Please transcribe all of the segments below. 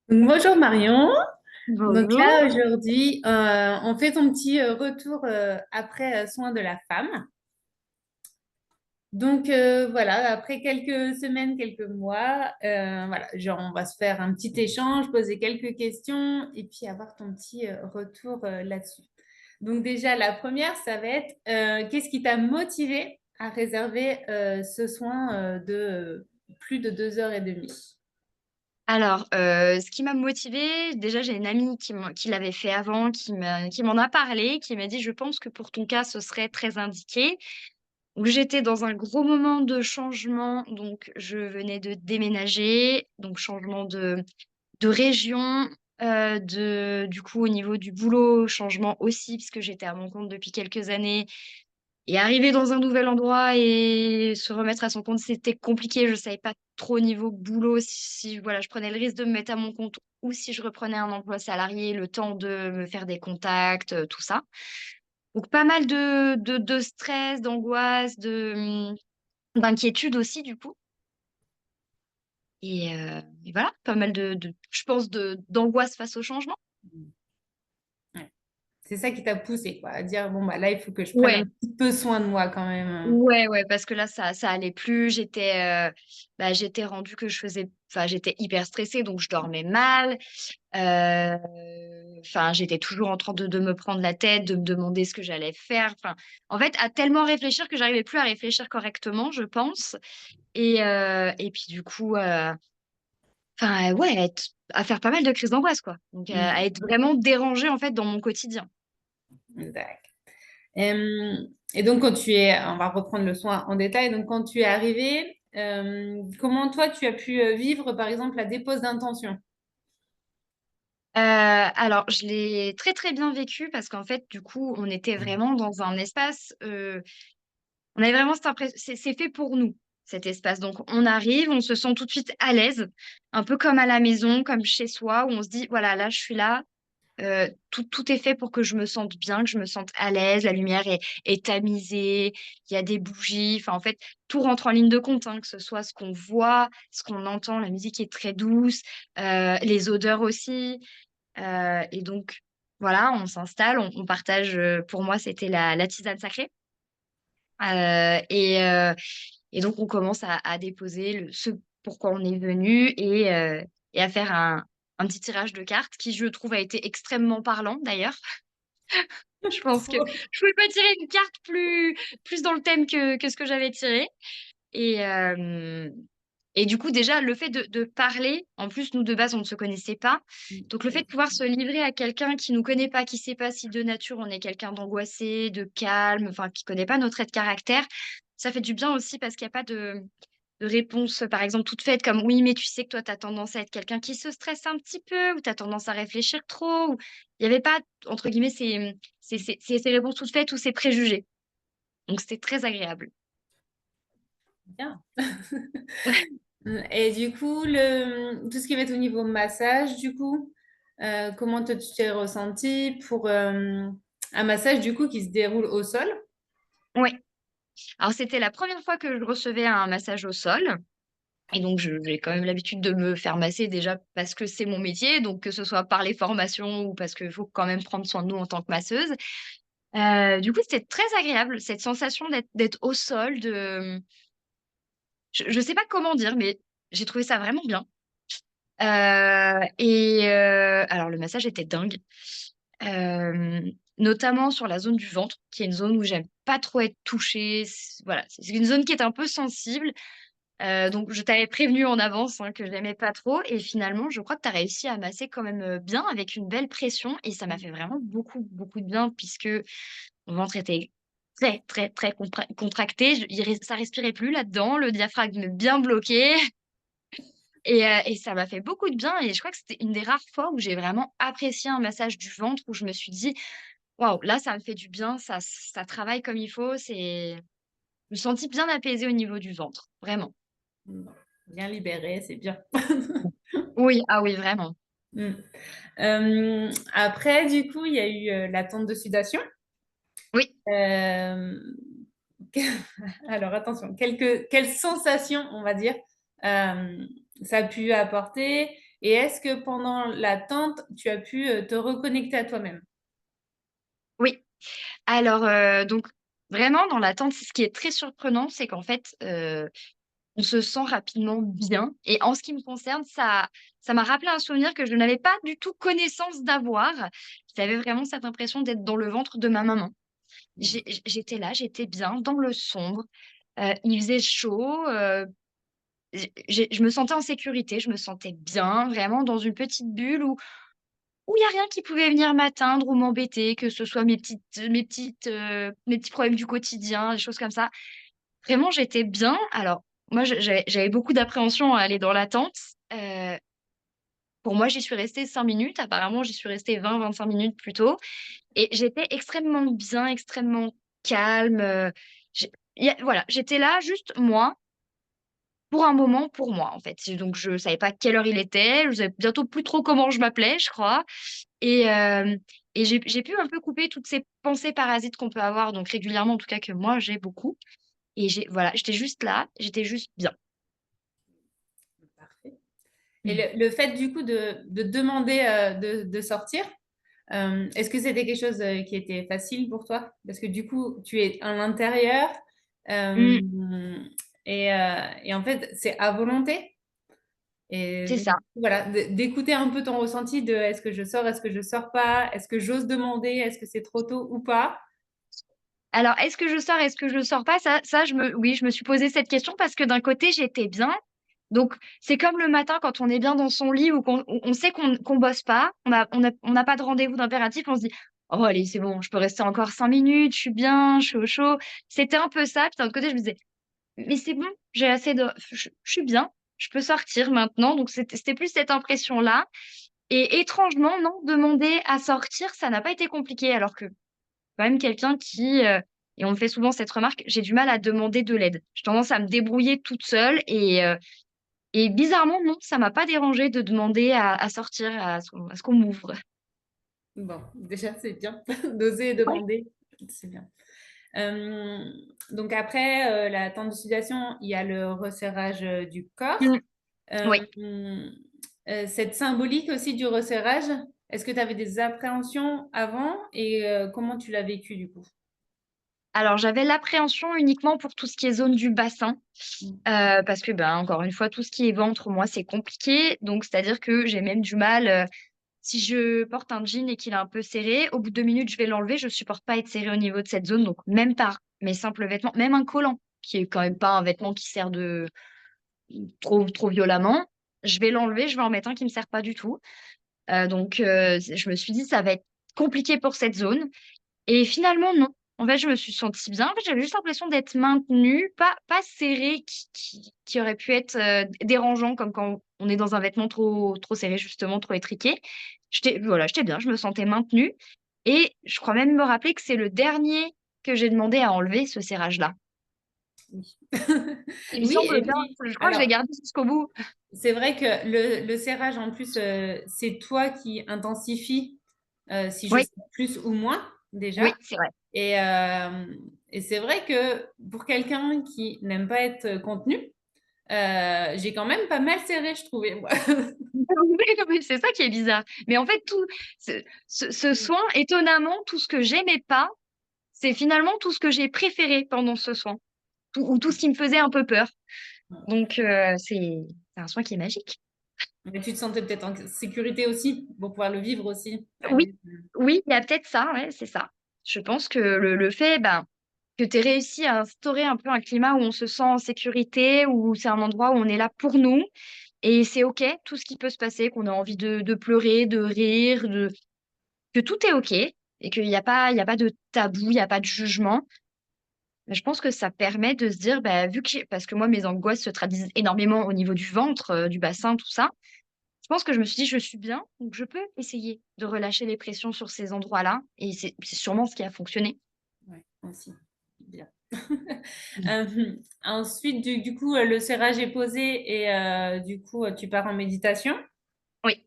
Donc, bonjour Marion. Donc Bonjour. là aujourd'hui, on fait ton petit retour après soin de la femme. Donc voilà, après quelques semaines, quelques mois, voilà, genre on va se faire un petit échange, poser quelques questions et puis avoir ton petit retour là-dessus. Donc déjà la première, ça va être qu'est-ce qui t'a motivé à réserver ce soin de plus de 2 heures et demie? Alors, ce qui m'a motivée, déjà, j'ai une amie qui l'avait fait avant, qui m'en a parlé, qui m'a dit: «Je pense que pour ton cas, ce serait très indiqué». Où j'étais dans un gros moment de changement, donc je venais de déménager, donc changement de région, du coup, au niveau du boulot, changement aussi puisque j'étais à mon compte depuis quelques années. Et arriver dans un nouvel endroit et se remettre à son compte, c'était compliqué. Je savais pas trop niveau boulot si voilà, je prenais le risque de me mettre à mon compte ou si je reprenais un emploi salarié, le temps de me faire des contacts, tout ça. Donc pas mal de stress, d'angoisse, d'inquiétude aussi du coup. Et voilà, pas mal de je pense d'angoisse face au changement. Ouais. C'est ça qui t'a poussé, quoi, à dire, bon, bah là, il faut que je prenne un Ouais. petit peu soin de moi quand même. Ouais, ouais, parce que là, ça allait plus. J'étais rendue que enfin, j'étais hyper stressée, donc je dormais mal. Enfin, j'étais toujours en train de me prendre la tête, de me demander ce que j'allais faire. Enfin, en fait, à tellement réfléchir que j'arrivais plus à réfléchir correctement, je pense. Et puis du coup, enfin, ouais, à faire pas mal de crises d'angoisse, quoi. Donc, à Hmm. être vraiment dérangée, en fait, dans mon quotidien. D'accord. Et donc, quand tu es, on va reprendre le soin en détail. Donc, quand tu es arrivé, comment toi, tu as pu vivre, par exemple, la dépose d'intention? Alors, je l'ai très très bien vécu parce qu'en fait, du coup, on était vraiment dans un espace. On avait vraiment cette impression, c'est fait pour nous, cet espace. Donc, on arrive, on se sent tout de suite à l'aise, un peu comme à la maison, comme chez soi, où on se dit, voilà, là, je suis là. Tout est fait pour que je me sente bien, que je me sente à l'aise. La lumière est tamisée, il y a des bougies. Enfin, en fait, tout rentre en ligne de compte, hein, que ce soit ce qu'on voit, ce qu'on entend. La musique est très douce, les odeurs aussi. Et donc, voilà, on s'installe, on partage. Pour moi, c'était la tisane sacrée. Euh, et, euh, et donc, on commence à déposer ce pourquoi on est venu et à faire un petit tirage de cartes qui, je trouve, a été extrêmement parlant d'ailleurs. Je pense que Trop. je pouvais pas tirer une carte plus dans le thème que ce que j'avais tiré. Et, euh, et du coup, déjà, le fait de parler, en plus, nous, de base, on ne se connaissait pas. Donc, le fait de pouvoir se livrer à quelqu'un qui nous connaît pas, qui sait pas si de nature on est quelqu'un d'angoissé, de calme, enfin, qui connaît pas nos traits de caractère, ça fait du bien aussi parce qu'il n'y a pas de réponse, par exemple, toute faite comme oui, mais tu sais que toi, tu as tendance à être quelqu'un qui se stresse un petit peu, ou tu as tendance à réfléchir trop, ou il n'y avait pas, entre guillemets, ces réponses toutes faites ou ces préjugés. Donc, c'était très agréable. Bien. Et du coup, tout ce qui va être au niveau massage, du coup, comment toi, tu t'es ressenti pour un massage, du coup, qui se déroule au sol? Oui. Alors, c'était la première fois que je recevais un massage au sol. Et donc, j'ai quand même l'habitude de me faire masser déjà parce que c'est mon métier, donc que ce soit par les formations ou parce qu'il faut quand même prendre soin de nous en tant que masseuse. Du coup, c'était très agréable, cette sensation d'être au sol, je sais pas comment dire, mais j'ai trouvé ça vraiment bien. Alors, le massage était dingue, Euh, notamment sur la zone du ventre, qui est une zone où j'aime pas trop être touchée. Voilà, c'est une zone qui est un peu sensible. Donc, je t'avais prévenu en avance hein, que je l'aimais pas trop. Et finalement, je crois que tu as réussi à masser quand même bien avec une belle pression. Et ça m'a fait vraiment beaucoup, beaucoup de bien puisque mon ventre était très, très, très contracté. Ça respirait plus là-dedans. Le diaphragme bien bloqué. Et ça m'a fait beaucoup de bien. Et je crois que c'était une des rares fois où j'ai vraiment apprécié un massage du ventre, où je me suis dit, waouh, là, ça me fait du bien. Ça travaille comme il faut. Je me sentis bien apaisée au niveau du ventre. Vraiment. Bon, bien libéré, c'est bien. Oui, ah oui, vraiment. Mm. Après, du coup, il y a eu la tente de sudation. Oui. Euh, Alors, attention, quelles sensations, on va dire, euh, ça a pu apporter? Et est-ce que pendant l'attente, tu as pu te reconnecter à toi-même? Oui. Alors, donc, vraiment, dans l'attente, ce qui est très surprenant, c'est qu'en fait, on se sent rapidement bien. Et en ce qui me concerne, ça m'a rappelé un souvenir que je n'avais pas du tout connaissance d'avoir. J'avais vraiment cette impression d'être dans le ventre de ma maman. J'étais là, j'étais bien dans le sombre. Il faisait chaud. Je me sentais en sécurité, je me sentais bien, vraiment dans une petite bulle où il y a rien qui pouvait venir m'atteindre ou m'embêter, que ce soit mes petits problèmes du quotidien, des choses comme ça. Vraiment, j'étais bien. Alors, moi, j'avais beaucoup d'appréhension à aller dans l'attente. Heu, pour moi, j'y suis restée 5 minutes. Apparemment, j'y suis restée 20-25 minutes plutôt et j'étais extrêmement bien, extrêmement calme, j'ai voilà, j'étais là juste moi, pour un moment, pour moi, en fait. Donc je savais pas quelle heure il était, je savais bientôt plus trop comment je m'appelais, je crois et hem et j'ai pu un peu couper toutes ces pensées parasites qu'on peut avoir, donc régulièrement, en tout cas que moi j'ai beaucoup et voilà, j'étais juste là, j'étais juste bien. Parfait. Et Mmh. le fait du coup de demander de sortir, est-ce que c'était quelque chose qui était facile pour toi? Parce que du coup, tu es à l'intérieur Mmh, et en fait, c'est à volonté. Et c'est donc, ça. voilà, d'écouter un peu ton ressenti de est-ce que je sors, est-ce que je sors pas, est-ce que j'ose demander, est-ce que c'est trop tôt ou pas? Alors, est-ce que je sors, est-ce que je sors pas? Ça, oui, je me suis posé cette question parce que d'un côté, j'étais bien. Donc, c'est comme le matin quand on est bien dans son lit ou on sait qu'on bosse pas, on n'a pas de rendez-vous d'impératif, on se dit: «Oh allez, c'est bon, je peux rester encore 5 minutes, je suis bien, je suis au chaud». C'était un peu ça. Puis d'un autre côté, je me disais: «Mais c'est bon, j'ai assez de je suis bien, je peux sortir maintenant». Donc c'était plus cette impression-là et étrangement, non, demander à sortir, ça n'a pas été compliqué alors que quand même quelqu'un qui, et on me fait souvent cette remarque, j'ai du mal à demander de l'aide. J'ai tendance à me débrouiller toute seule et bizarrement, non, ça m'a pas dérangée de demander à sortir, à ce qu'on m'ouvre. Bon, déjà, c'est bien d'oser Ouais. demander, c'est bien. Euh, donc après la tendusudation, il y a le resserrage du corps. Mmh. Oui. Euh, cette symbolique aussi du resserrage, est-ce que tu avais des appréhensions avant et comment tu l'as vécu du coup? Alors j'avais l'appréhension uniquement pour tout ce qui est zone du bassin, Mm. parce que, ben, encore une fois, tout ce qui est ventre, moi, c'est compliqué. Donc c'est-à-dire que j'ai même du mal, si je porte un jean et qu'il est un peu serré, au bout de 2 minutes, je vais l'enlever, je supporte pas être serré au niveau de cette zone, donc même par mes simples vêtements, même un collant, qui est quand même pas un vêtement qui sert de trop violemment, je vais l'enlever, je vais en mettre un qui me sert pas du tout. Donc je me suis dit: «Ça va être compliqué pour cette zone» et finalement non. En fait, je me suis sentie bien. En fait, j'avais juste l'impression d'être maintenue, pas serrée qui aurait pu être, dérangeant comme quand on est dans un vêtement trop serré justement, trop étriqué. J'étais bien, je me sentais maintenue et je crois même me rappeler que c'est le dernier que j'ai demandé à enlever, ce serrage-là. Oui. Il me Oui, semble et bien, puis, je crois que je l'ai alors, gardé jusqu'au bout. c'est vrai que le serrage, en plus, c'est toi qui intensifie si je Oui, sais plus ou moins déjà. oui, c'est vrai. Et, euh, et c'est vrai que pour quelqu'un qui n'aime pas être contenu, j'ai quand même pas mal serré, je trouvais, moi. Oui, oui, c'est ça qui est bizarre. Mais en fait, tout ce soin, étonnamment, tout ce que j'aimais pas, c'est finalement tout ce que j'ai préféré pendant ce soin, tout ce qui me faisait un peu peur. Donc c'est un soin qui est magique. Mais tu te sentais peut-être en sécurité aussi pour pouvoir le vivre aussi. Oui, oui, il y a peut-être ça, ouais, c'est ça. Je pense que le fait, ben, que tu aies réussi à instaurer un peu un climat où on se sent en sécurité, où c'est un endroit où on est là pour nous et c'est OK, tout ce qui peut se passer, qu'on a envie de pleurer, de rire, que tout est OK et qu'il y a pas de tabou, il y a pas de jugement. Mais je pense que ça permet de se dire, bah, vu que parce que moi, mes angoisses se traduisent énormément au niveau du ventre, du bassin, tout ça. Je pense que je me suis dit: «Je suis bien, donc je peux essayer de relâcher les pressions sur ces endroits-là» et c'est sûrement ce qui a fonctionné. Ouais, aussi. Bien. Mmh. Ensuite, du coup, le serrage est posé et du coup, tu pars en méditation. Oui.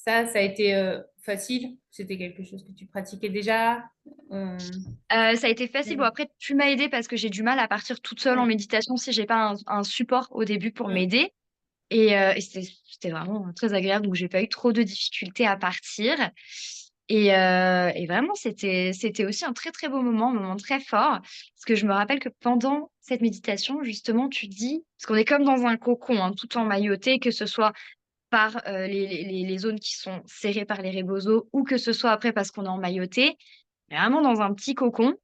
ça a été facile? C'était quelque chose que tu pratiquais déjà? Euh, Ça a été facile. Bon, après, tu m'as aidé parce que j'ai du mal à partir toute seule en mm, méditation si j'ai pas un support au début pour mm, m'aider. Et c'était vraiment très agréable, donc j'ai pas eu trop de difficultés à partir. Et vraiment, c'était aussi un très très beau moment, un moment très fort. Parce que je me rappelle que pendant cette méditation, justement, tu dis, parce qu'on est comme dans un cocon, hein, tout emmailloté, que ce soit par les zones qui sont serrées par les rebosos ou que ce soit après parce qu'on est emmailloté, vraiment dans un petit cocon.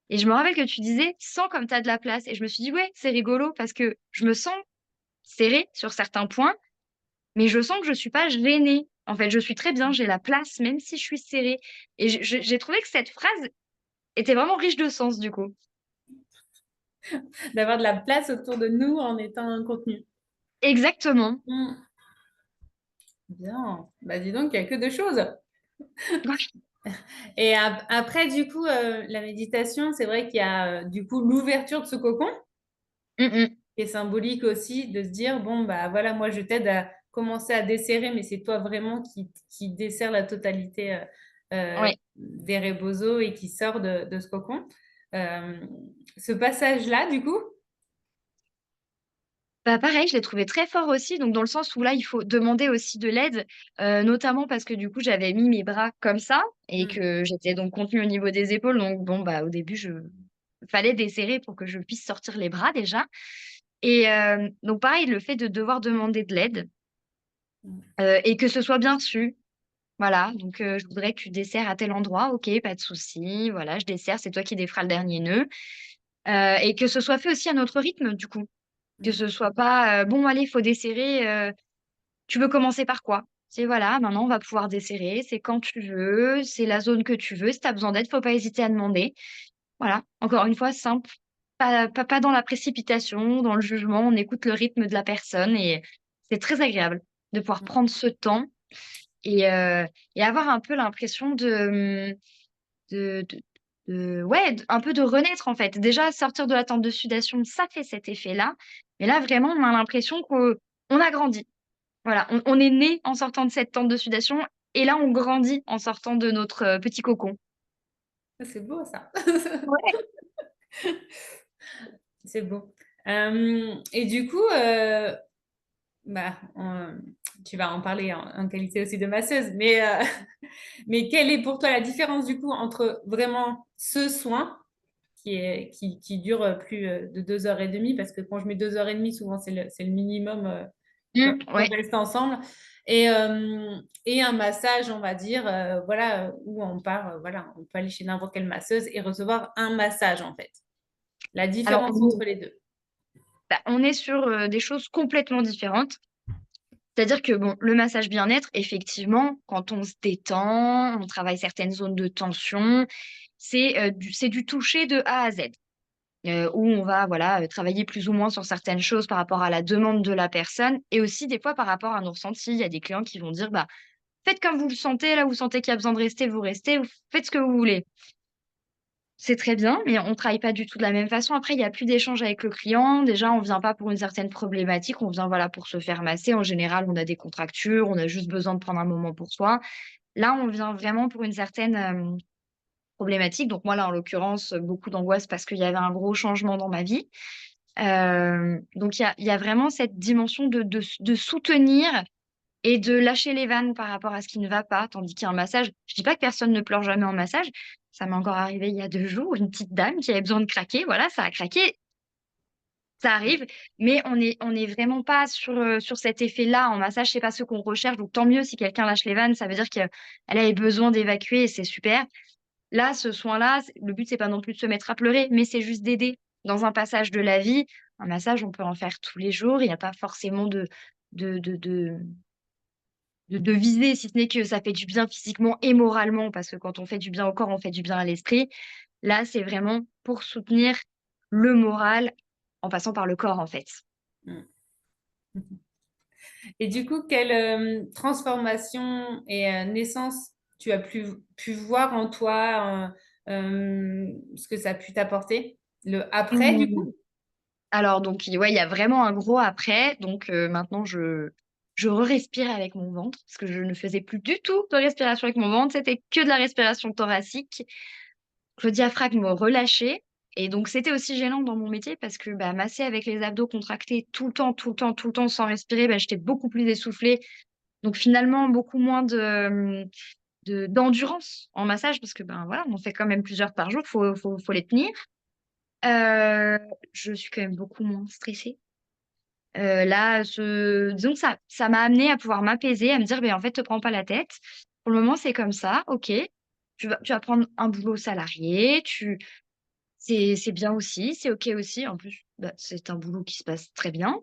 Et je me rappelle que tu disais, sens comme tu as de la place. Et je me suis dit, ouais, c'est rigolo parce que je me sens serrée sur certains points, mais je sens que je suis pas gênée. En fait, je suis très bien, j'ai la place, même si je suis serrée. Et j'ai trouvé que cette phrase était vraiment riche de sens, du coup. d'avoir de la place autour de nous en étant un contenu. Exactement. Mm. Bien. Bah, dis donc, il n'y a que deux choses. Et après, du coup, la méditation, c'est vrai qu'il y a du coup l'ouverture de ce cocon, Mm, mm. qui est symbolique aussi, de se dire, bon, bah voilà, moi, je t'aide à commencer à desserrer, mais c'est toi vraiment qui desserre la totalité Ouais. des rebosos et qui sort de ce cocon. Euh, Ce passage-là, du coup, Bah pareil, je l'ai trouvé très fort aussi, donc dans le sens où là, il faut demander aussi de l'aide, notamment parce que du coup, j'avais mis mes bras comme ça et mm, que j'étais donc contenue au niveau des épaules. Donc bon, bah au début, fallait desserrer pour que je puisse sortir les bras déjà. Et donc pareil, le fait de devoir demander de l'aide mm, et que ce soit bien su. Voilà, donc je voudrais que tu desserres à tel endroit, OK, pas de souci, voilà, je desserre, c'est toi qui déferas le dernier nœud. Et que ce soit fait aussi à notre rythme du coup. Que mm. ce soit pas, «Bon allez, il faut desserrer, tu veux commencer par quoi?» C'est voilà, maintenant on va pouvoir desserrer, c'est quand tu veux, c'est la zone que tu veux. Si tu as besoin d'aide, faut pas hésiter à demander. Voilà, encore une fois simple, pas dans la précipitation, dans le jugement, on écoute le rythme de la personne et c'est très agréable de pouvoir prendre ce temps et et avoir un peu l'impression de ouais, un peu de renaître, en fait. Déjà, sortir de la tente de sudation, ça fait cet effet-là. Mais là, vraiment, on a l'impression qu'on a grandi. Voilà, on est né en sortant de cette tente de sudation et là, on grandit en sortant de notre, petit cocon. C'est beau ça. Ouais. C'est beau. Et du coup, bah, tu vas en parler en qualité aussi de masseuse, mais quelle est pour toi la différence du coup entre vraiment ce soin qui dure plus de 2 heures et demie, parce que quand je mets 2 heures et demie, souvent c'est le minimum qu'on Ouais. reste ensemble, et un massage, on va dire, voilà, où on part, voilà, on peut aller chez n'importe quelle masseuse et recevoir un massage en fait. La Alors, différence entre les deux. on est sur, des choses complètement différentes. C'est-à-dire que bon, le massage bien-être, effectivement, quand on se détend, on travaille certaines zones de tension, c'est du toucher de A à Z. Où on va, voilà, travailler plus ou moins sur certaines choses par rapport à la demande de la personne et aussi des fois par rapport à nos ressentis. Il y a des clients qui vont dire: «Bah, faites comme vous le sentez, là, vous sentez qu'il y a besoin de rester, vous restez, vous faites ce que vous voulez». C'est très bien, mais on travaille pas du tout de la même façon. Après, il y a plus d'échange avec le client. Déjà, on vient pas pour une certaine problématique, on vient, voilà, pour se faire masser. En général, on a des contractures, on a juste besoin de prendre un moment pour soi. Là, on vient vraiment pour une certaine, problématique. Donc moi, là, en l'occurrence, beaucoup d'angoisse parce qu'il y avait un gros changement dans ma vie. Donc il y a vraiment cette dimension de soutenir et de lâcher les vannes par rapport à ce qui ne va pas. Tandis qu'un massage, je dis pas que personne ne pleure jamais en massage. Ça m'est encore arrivé il y a 2 jours, une petite dame qui avait besoin de craquer, voilà, ça a craqué, ça arrive, mais on est vraiment pas sur cet effet-là. En massage, c'est pas ce qu'on recherche, donc tant mieux si quelqu'un lâche les vannes, ça veut dire qu'elle avait besoin d'évacuer et c'est super. Là, ce soin-là, le but, c'est pas non plus de se mettre à pleurer, mais c'est juste d'aider dans un passage de la vie. Un massage, on peut en faire tous les jours. Il n'y a pas forcément de, de, de, de visée, si ce n'est que ça fait du bien physiquement et moralement, parce que quand on fait du bien au corps, on fait du bien à l'esprit. Là, c'est vraiment pour soutenir le moral en passant par le corps, en fait. Mm. Et du coup, quelle transformation et naissance tu as pu voir en toi, ce que ça a pu t'apporter? Le après, du Mmh. coup? Alors donc, ouais, il y a vraiment un gros après. Donc, maintenant, je re-respire avec mon ventre, parce que je ne faisais plus du tout de respiration avec mon ventre, c'était que de la respiration thoracique. Le diaphragme relâché et donc c'était aussi gênant dans mon métier parce que, bah, masser avec les abdos contractés tout le temps, tout le temps, tout le temps sans respirer, bah, j'étais beaucoup plus essoufflée. Donc finalement beaucoup moins d'endurance en massage parce que, ben, voilà, on en fait quand même plusieurs par jour, faut les tenir. Heu, je suis quand même beaucoup moins stressée. Là, disons que ça m'a amenée à pouvoir m'apaiser, à me dire: «Beh, en fait, te prends pas la tête. Pour le moment, c'est comme ça, OK. Tu vas prendre un boulot salarié, c'est bien aussi, c'est OK aussi. En plus, bah, c'est un boulot qui se passe très bien.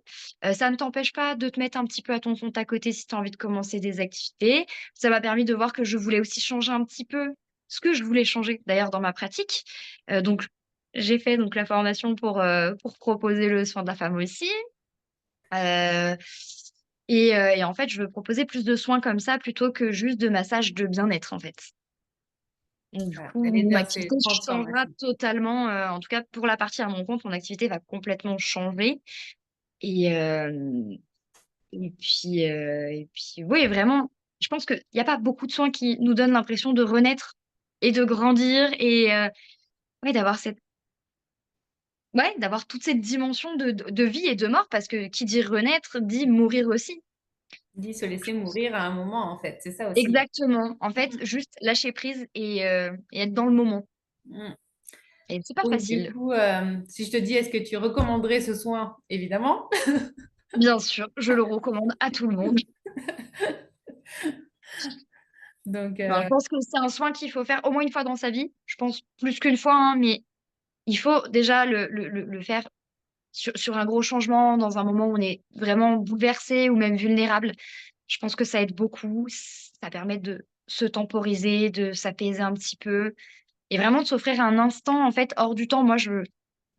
Ça ne t'empêche pas de te mettre un petit peu à ton compte à côté si tu as envie de commencer des activités. Ça m'a permis de voir que je voulais aussi changer un petit peu ce que je voulais changer d'ailleurs dans ma pratique. Donc j'ai fait donc la formation pour proposer le soin de la femme aussi. Heu et en fait, je veux proposer plus de soins comme ça plutôt que juste de massage de bien-être, en fait. Donc du Voilà, coup, les mon heures, c'est activité 30 ans changera maintenant. totalement, en tout cas pour la partie à mon compte, mon activité va complètement changer et hem et puis oui, vraiment, je pense qu'il y a pas beaucoup de soins qui nous donnent l'impression de renaître et de grandir et ouais, d'avoir toute cette dimension de vie et de mort parce que qui dit renaître dit mourir aussi. Dit se laisser mourir à un moment, en fait, c'est ça aussi. Exactement. En fait, Mmh. juste lâcher prise et être dans le moment Mmh. et c'est pas Donc du facile. coup, si je te dis: «Est-ce que tu recommanderais ce soin?» évidemment. Bien sûr, je le recommande à tout le monde. Donc Ben, je pense que c'est un soin qu'il faut faire au moins une fois dans sa vie. Je pense plus qu'une fois, hein, mais il faut déjà le faire sur un gros changement, dans un moment où on est vraiment bouleversé ou même vulnérable. Je pense que ça aide beaucoup. Ça permet de se temporiser, de s'apaiser un petit peu et vraiment de s'offrir un instant, en fait, hors du temps. Moi, je me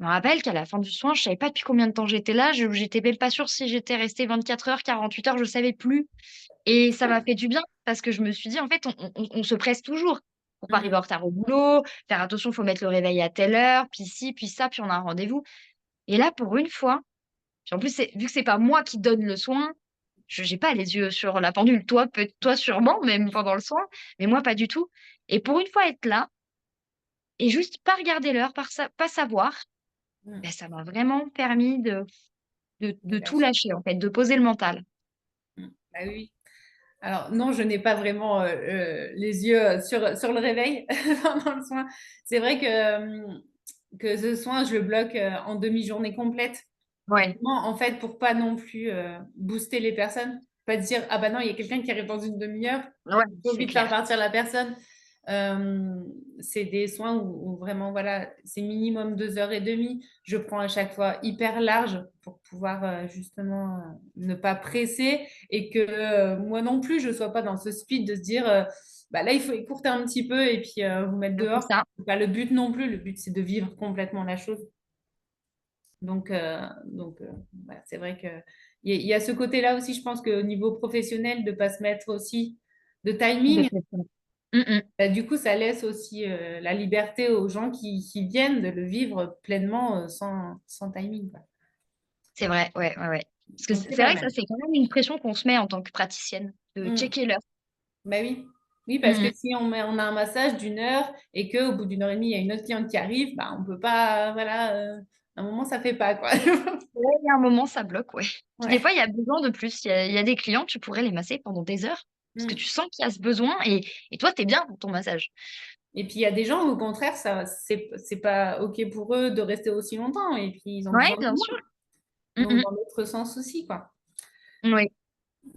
rappelle qu'à la fin du soin, je savais pas depuis combien de temps j'étais là. J'étais même pas sûre si j'étais restée 24 heures, 48 heures, je savais plus. Et ça m'a fait du bien parce que je me suis dit: «En fait, on se presse toujours pour pas mmh, arriver en retard au boulot, faire attention, faut mettre le réveil à telle heure, puis ci, puis ça, puis on a un rendez-vous» et là, pour une fois, puis en plus, c'est vu que c'est pas moi qui donne le soin, je j'ai pas les yeux sur la pendule. Toi sûrement, même pendant le soin, mais moi pas du tout et pour une fois être là et juste pas regarder l'heure, pas savoir, mmh, bah, ça m'a vraiment permis de de tout lâcher. lâcher, en fait, de poser le mental. Mmh. Bah, oui, oui. Alors non, je n'ai pas vraiment, les yeux, sur le réveil pendant le soin. C'est vrai que ce soin, je le bloque, en demi-journée complète. Ouais, Vraiment, en fait, pour pas non plus, booster les personnes. Pas dire: «Ah bah non, il y a quelqu'un qui arrive dans une demi heure, ouais, il faut c'est vite faire clair. partir la personne». C'est des soins où vraiment, voilà, c'est minimum 2 heures et demie. Je prends à chaque fois hyper large pour pouvoir, justement, ne pas presser et que, moi non plus, je sois pas dans ce speed de se dire, «Bah là, il faut écourter un petit peu et puis, vous mettre C'est dehors». ça. C'est pas le but non plus. Le but, c'est de vivre complètement la chose. Donc voilà, c'est vrai qu'il y a ce côté-là aussi, je pense qu'au niveau professionnel, de ne pas se mettre aussi de timing, Complètement. Mmh mh. bah, du coup, ça laisse aussi, la liberté aux gens qui viennent de le vivre pleinement, sans timing, quoi. C'est vrai, ouais, ouais, ouais. Parce que Donc c'est c'est c'est pas vrai que ça, mal. c'est quand même une pression qu'on se met en tant que praticienne, de Mmh. checker l'heure. Bah, oui. Oui, parce Mmh que mh. si on a un massage d'une heure et qu'au bout d'une heure et demie, il y a une autre cliente qui arrive, bah, on peut pas, voilà, à un moment, ça fait pas, quoi. Ouais, il y a un moment, ça bloque, ouais. Puis des Ouais. fois, il y a besoin de plus. Il y a des clients, tu pourrais les masser pendant des heures, parce que Mmh. tu sens qu'il y a ce besoin et toi, tu es bien dans ton massage. Et puis il y a des gens, au contraire, ça c'est pas OK pour eux de rester aussi longtemps et puis ils ont Ouais, besoin de bien moi. sûr. Mmh Donc mh. dans l'autre sens aussi, quoi. Oui,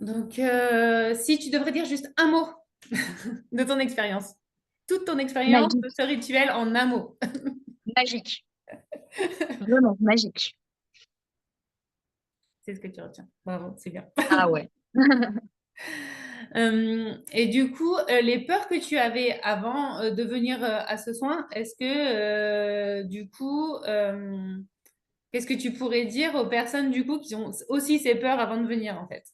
Donc si tu devrais dire juste un mot de ton expérience, toute ton expérience de magique, ce rituel en un mot, magique, vraiment magique. c'est ce que tu retiens. Bravo, c'est bien. Ah ouais. Et du coup, les peurs que tu avais avant, de venir, à ce soin, est-ce que, du coup, qu'est-ce que tu pourrais dire aux personnes, du coup, qui ont aussi ces peurs avant de venir, en fait?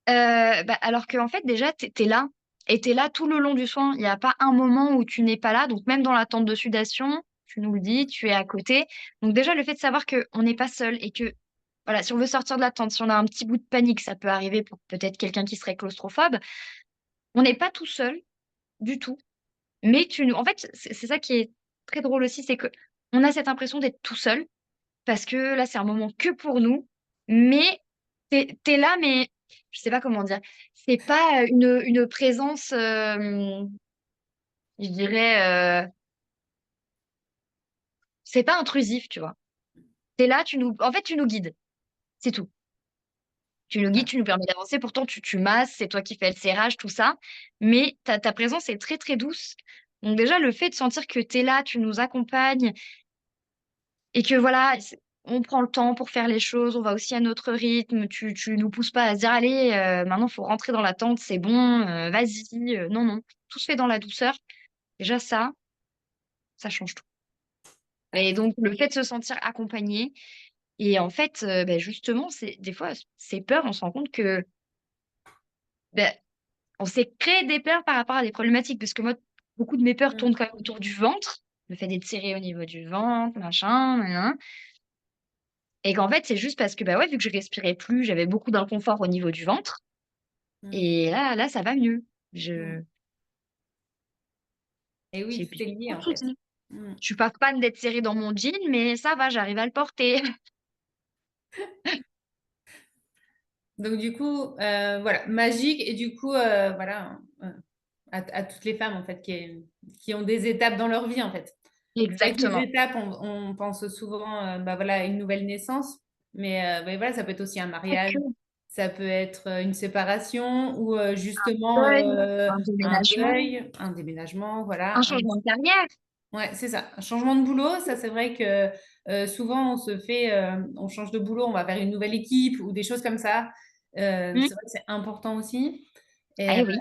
Bah, alors qu'en fait, déjà, tu es là et tu es là tout le long du soin. Il y a pas un moment où tu n'es pas là, donc même dans la tente de sudation, tu nous le dis, tu es à côté. Donc déjà, le fait de savoir qu'on n'est pas seul et que voilà, si on veut sortir de la tente, si on a un petit bout de panique, ça peut arriver pour peut-être quelqu'un qui serait claustrophobe. On n'est pas tout seul, du tout, mais tu nous en fait, c'est ça qui est très drôle aussi, c'est qu'on a cette impression d'être tout seul parce que là, c'est un moment que pour nous, mais tu es là, mais je sais pas comment dire. C'est pas, une présence, je dirais, c'est pas intrusif, tu vois? Tu es là, tu nous guides, c'est tout. Tu nous guides, Ouais. tu nous permets d'avancer, pourtant tu masses, c'est toi qui fais le serrage, tout ça, mais ta présence est très, très douce. Donc déjà, le fait de sentir que tu es là, tu nous accompagnes et que voilà, on prend le temps pour faire les choses, on va aussi à notre rythme, tu nous pousses pas à se dire: «Allez, maintenant faut rentrer dans la tente, c'est bon, vas-y», non, non, tout se fait dans la douceur. Déjà ça change tout Ah, et donc le fait de se sentir accompagné et en fait, justement, c'est des fois, ces peurs, on se rend compte que, bah, on s'est créé des peurs par rapport à des problématiques, parce que moi, beaucoup de mes peurs tournent mmh, quand même autour du ventre, le fait d'être serré au niveau du ventre, machin, nin nin et qu'en fait, c'est juste parce que, bah, ouais, vu que je respirais plus, j'avais beaucoup d'inconfort au niveau du ventre mmh, et là, ça va mieux. mmh. Je Et oui, tout j'ai est lié beaucoup en de fait. soutien. Mmh. Je suis pas fan d'être serrée dans mon jean, mais ça va, j'arrive à le porter. Donc du coup, voilà, magique et du coup, voilà, à toutes les femmes en fait qui ont des étapes dans leur vie en fait. Avec les Exactement. étapes, on pense souvent, bah, voilà, à une nouvelle naissance, mais voilà, ça peut être aussi un Pas mariage, que. ça peut être, une séparation ou, justement, Deuil, un un déménagement, deuil, un déménagement, un voilà, changement de carrière. ouais, c'est ça. Un changement de boulot, ça c'est vrai que, souvent on change de boulot, on va vers une nouvelle équipe ou des choses comme ça. Mmh. C'est vrai que c'est important aussi et Eh oui,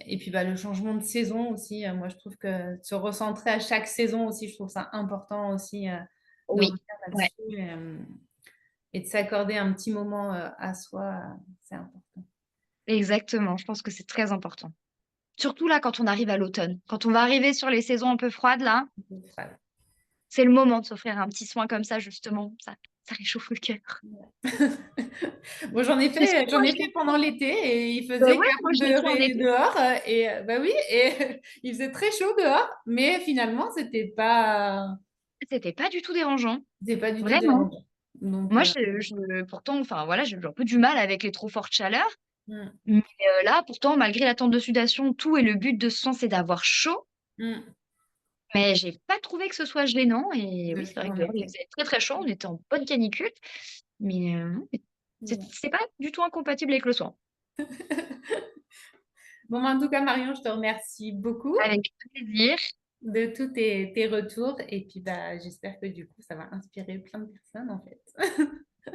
et puis, bah, le changement de saison aussi, moi je trouve que se recentrer à chaque saison aussi, je trouve ça important aussi, de oui, revenir ouais, là-dessus, et de s'accorder un petit moment, à soi, c'est important. exactement, je pense que c'est très important. Surtout là, quand on arrive à l'automne. Quand on va arriver sur les saisons un peu froides là, c'est le moment de s'offrir un petit soin comme ça justement, ça réchauffe le cœur. Bon, C'est ce que j'en moi ai j'ai fait pendant l'été et il ouais, faisait moi je l'ai fait 40 en degrés été. dehors, bah, oui et il faisait très chaud dehors, mais finalement C'était pas du tout dérangeant, c'était pas du tout vraiment. dérangeant. Donc Moi je pourtant, enfin voilà, j'ai un peu du mal avec les trop fortes chaleurs, mmh, mais là pourtant malgré la tente de sudation, tout et le but de ce soin, c'est d'avoir chaud, mmh, mais j'ai pas trouvé que ce soit gênant et de oui, le c'est faire vrai que en dehors il été. faisait très, très chaud, on était en bonne canicule, mais non, Bon. c'est pas du tout incompatible avec le soin. Bon, bah, en tout cas, Marion, je te remercie beaucoup Avec plaisir. de tous tes retours et puis, bah, j'espère que du coup, ça va inspirer plein de personnes, en fait.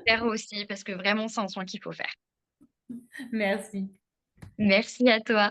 Faire aussi, parce que vraiment c'est un soin qu'il faut faire. Merci. Merci à toi.